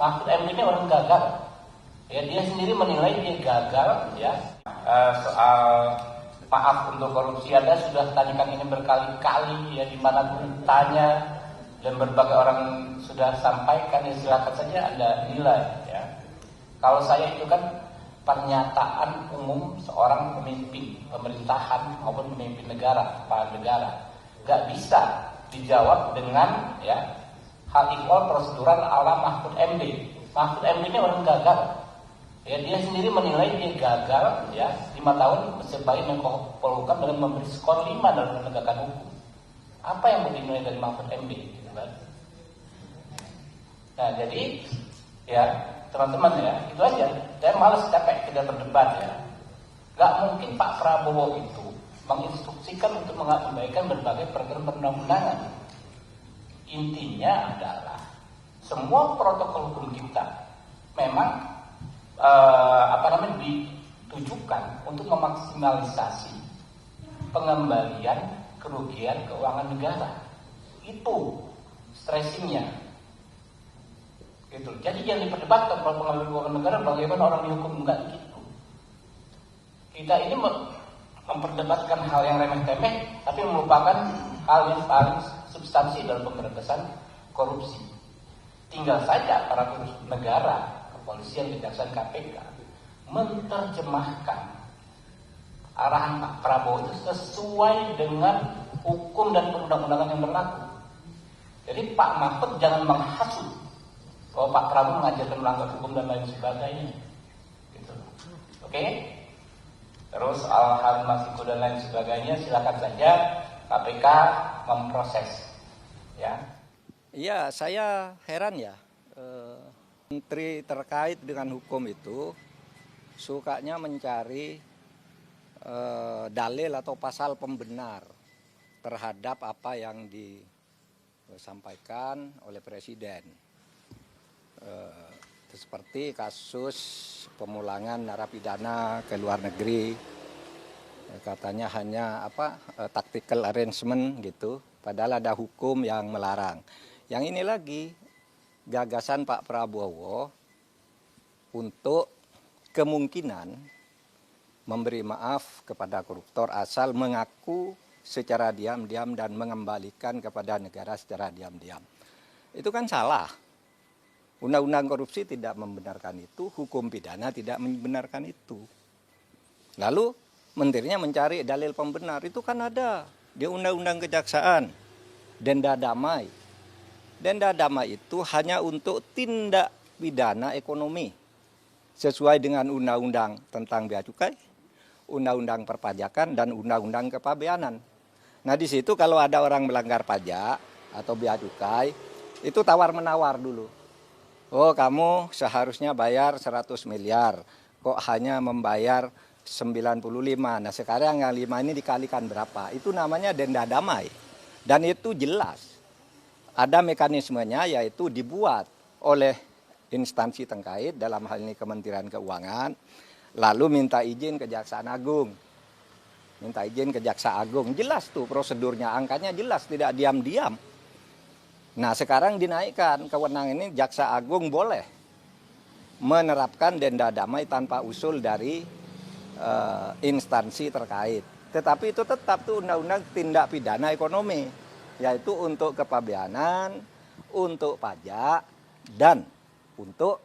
Mahfud MD ini orang gagal. Ya, dia sendiri menilai dia gagal. Ya, soal maaf untuk korupsi Anda sudah tanyakan ini berkali-kali, ya, dimanapun tanya dan berbagai orang sudah sampaikan, ya silakan saja Anda nilai. Ya, kalau saya itu kan pernyataan umum seorang pemimpin pemerintahan maupun pemimpin negara, kepala negara, nggak bisa dijawab dengan ya hal ihwal prosedural ala Mahfud MD. Mahfud MD ini orang gagal. Ya, dia sendiri menilai dia gagal, ya, 5 tahun sebagai Menko Polhukam dengan memberi skor 5 dalam penegakan hukum. Apa yang mau dinilai dari Mahfud MD? Gitu kan? Nah, jadi ya teman-teman ya, itu aja. Saya malas capek tidak berdebat ya. Gak mungkin Pak Prabowo itu menginstruksikan untuk mengabaikan berbagai program perundang-undangan. Intinya adalah semua protokol hukum kita memang ditujukan untuk memaksimalisasi pengembalian kerugian keuangan negara. Itu stressingnya. Gitu. Jadi yang diperdebatkan kalau pengembalian keuangan negara bagaimana orang dihukum, enggak gitu. Kita ini memperdebatkan hal yang remeh-temeh tapi melupakan hal yang paling substansi dalam pemberantasan korupsi. Tinggal saja para negara, kepolisian, kejaksaan, KPK menerjemahkan arahan Pak Prabowo itu sesuai dengan hukum dan perundang-undangan yang berlaku. Jadi Pak Mahfud jangan menghasut bahwa Pak Prabowo mengajarkan melanggar hukum dan lain sebagainya. Gitu. Oke? Terus hal Masiku dan lain sebagainya silakan saja KPK memproses. Ya. Iya, saya heran ya. Menteri terkait dengan hukum itu sukanya mencari dalil atau pasal pembenar terhadap apa yang disampaikan oleh Presiden. Seperti kasus pemulangan narapidana ke luar negeri, katanya hanya tactical arrangement gitu, padahal ada hukum yang melarang. Yang ini lagi gagasan Pak Prabowo untuk kemungkinan memberi maaf kepada koruptor asal mengaku secara diam-diam dan mengembalikan kepada negara secara diam-diam. Itu kan salah. Undang-undang korupsi tidak membenarkan itu, hukum pidana tidak membenarkan itu. Lalu menterinya mencari dalil pembenar, itu kan ada di Undang-Undang Kejaksaan, denda damai. Denda damai itu hanya untuk tindak pidana ekonomi sesuai dengan undang-undang tentang bea cukai, undang-undang perpajakan dan undang-undang kepabeanan. Nah, di situ kalau ada orang melanggar pajak atau bea cukai, itu tawar-menawar dulu. Oh, kamu seharusnya bayar 100 miliar, kok hanya membayar 95. Nah, sekarang yang 5 ini dikalikan berapa? Itu namanya denda damai. Dan itu jelas. Ada mekanismenya, yaitu dibuat oleh instansi terkait, dalam hal ini Kementerian Keuangan, lalu minta izin Kejaksaan Agung. Minta izin Kejaksaan Agung, jelas tuh prosedurnya, angkanya jelas, tidak diam-diam. Nah, sekarang dinaikkan kewenangan ini, Jaksa Agung boleh menerapkan denda damai tanpa usul dari instansi terkait. Tetapi itu tetap tuh undang-undang tindak pidana ekonomi, yaitu untuk kepabeanan, untuk pajak, dan untuk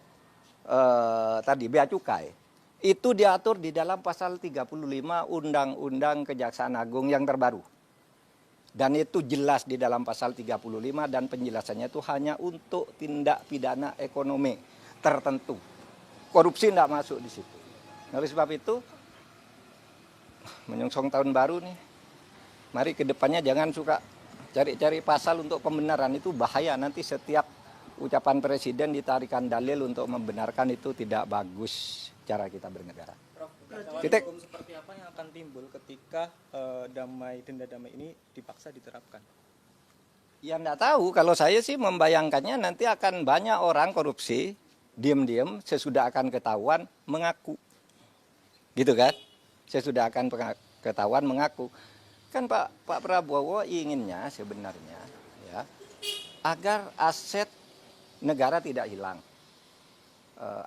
tadi bea cukai. Itu diatur di dalam pasal 35 Undang-Undang Kejaksaan Agung yang terbaru. Dan itu jelas di dalam pasal 35 dan penjelasannya itu hanya untuk tindak pidana ekonomi tertentu. Korupsi tidak masuk di situ. Oleh sebab itu, menyongsong tahun baru nih, mari ke depannya jangan suka cari-cari pasal untuk pembenaran, itu bahaya. Nanti setiap ucapan Presiden ditarikan dalil untuk membenarkan, itu tidak bagus cara kita bernegara. Prof, hukum seperti apa yang akan timbul ketika denda damai ini dipaksa diterapkan? Ya enggak tahu, kalau saya sih membayangkannya nanti akan banyak orang korupsi, diam-diam sesudah akan ketahuan mengaku. Gitu kan? Sesudah akan ketahuan mengaku. Kan Pak Prabowo inginnya sebenarnya ya agar aset negara tidak hilang.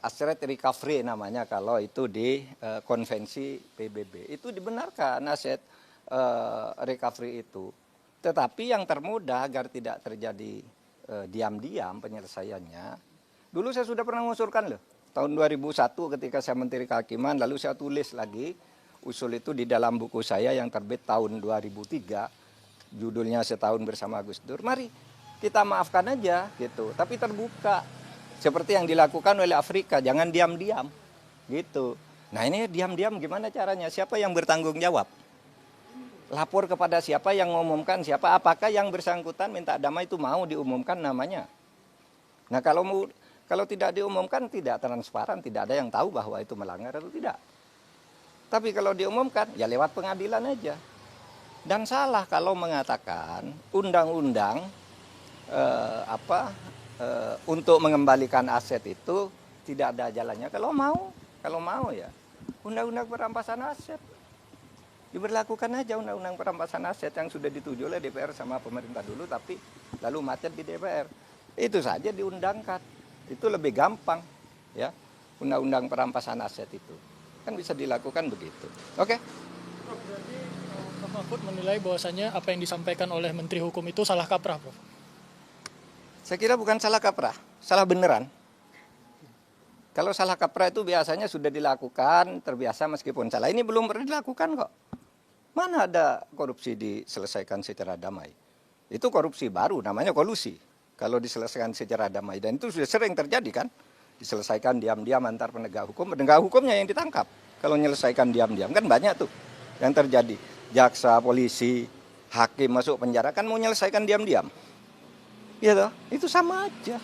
asset recovery namanya kalau itu di konvensi PBB. Itu dibenarkan aset recovery itu. Tetapi yang termudah agar tidak terjadi diam-diam penyelesaiannya. Dulu saya sudah pernah mengusulkan loh. Tahun 2001 ketika saya Menteri Kehakiman, lalu saya tulis lagi usul itu di dalam buku saya yang terbit tahun 2003. Judulnya Setahun Bersama Gus Dur. Mari kita maafkan aja gitu, tapi terbuka. Seperti yang dilakukan oleh Afrika, jangan diam-diam gitu. Nah ini diam-diam gimana caranya? Siapa yang bertanggung jawab? Lapor kepada siapa yang mengumumkan siapa? Apakah yang bersangkutan minta damai itu mau diumumkan namanya? Nah kalau tidak diumumkan tidak transparan, tidak ada yang tahu bahwa itu melanggar atau tidak. Tapi kalau diumumkan ya lewat pengadilan aja. Dan salah kalau mengatakan undang-undang untuk mengembalikan aset itu tidak ada jalannya. Kalau mau ya undang-undang perampasan aset diberlakukan aja, undang-undang perampasan aset yang sudah dituju oleh DPR sama pemerintah dulu, tapi lalu macet di DPR. Itu saja diundangkan, itu lebih gampang ya, undang-undang perampasan aset itu kan bisa dilakukan begitu. Oke? Prof, berarti Prof Mahfud menilai bahwasanya apa yang disampaikan oleh Menteri Hukum itu salah kaprah, Prof? Saya kira bukan salah kaprah, salah beneran. Kalau salah kaprah itu biasanya sudah dilakukan, terbiasa meskipun salah. Ini belum pernah dilakukan kok. Mana ada korupsi diselesaikan secara damai? Itu korupsi baru, namanya kolusi. Kalau diselesaikan secara damai. Dan itu sudah sering terjadi kan? Diselesaikan diam-diam antar penegak hukumnya yang ditangkap. Kalau menyelesaikan diam-diam kan banyak tuh yang terjadi. Jaksa, polisi, hakim masuk penjara kan mau menyelesaikan diam-diam. Iya toh, itu sama aja.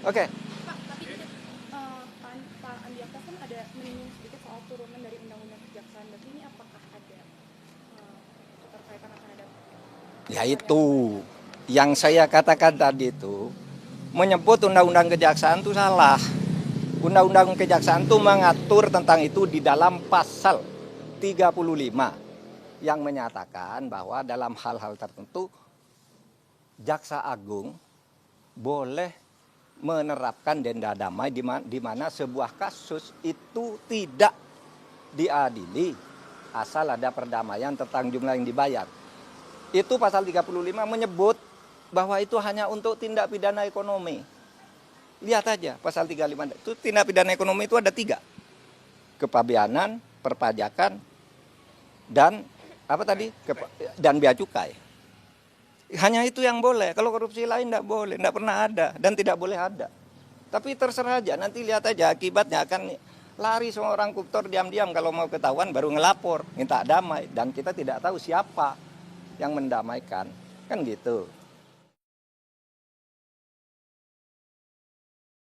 Oke. Pak, tapi Pak Andi Akas kan ada menyinggung sedikit soal turunan dari Undang-Undang Kejaksaan. Berarti ini apakah ada keterkaitan akan ada? Ya itu, yang saya katakan tadi itu, menyebut Undang-Undang Kejaksaan itu salah. Undang-Undang Kejaksaan itu mengatur tentang itu di dalam pasal 35 yang menyatakan bahwa dalam hal-hal tertentu Jaksa Agung boleh menerapkan denda damai di mana sebuah kasus itu tidak diadili asal ada perdamaian tentang jumlah yang dibayar. Itu pasal 35 menyebut bahwa itu hanya untuk tindak pidana ekonomi. Lihat aja pasal 35 itu tindak pidana ekonomi itu ada 3. Kepabeanan, perpajakan, dan apa tadi? Dan bea cukai. Hanya itu yang boleh. Kalau korupsi lain tidak boleh, tidak pernah ada dan tidak boleh ada. Tapi terserah aja, nanti lihat aja akibatnya akan lari semua orang koruptor diam-diam kalau mau ketahuan baru ngelapor, minta damai dan kita tidak tahu siapa yang mendamaikan. Kan gitu.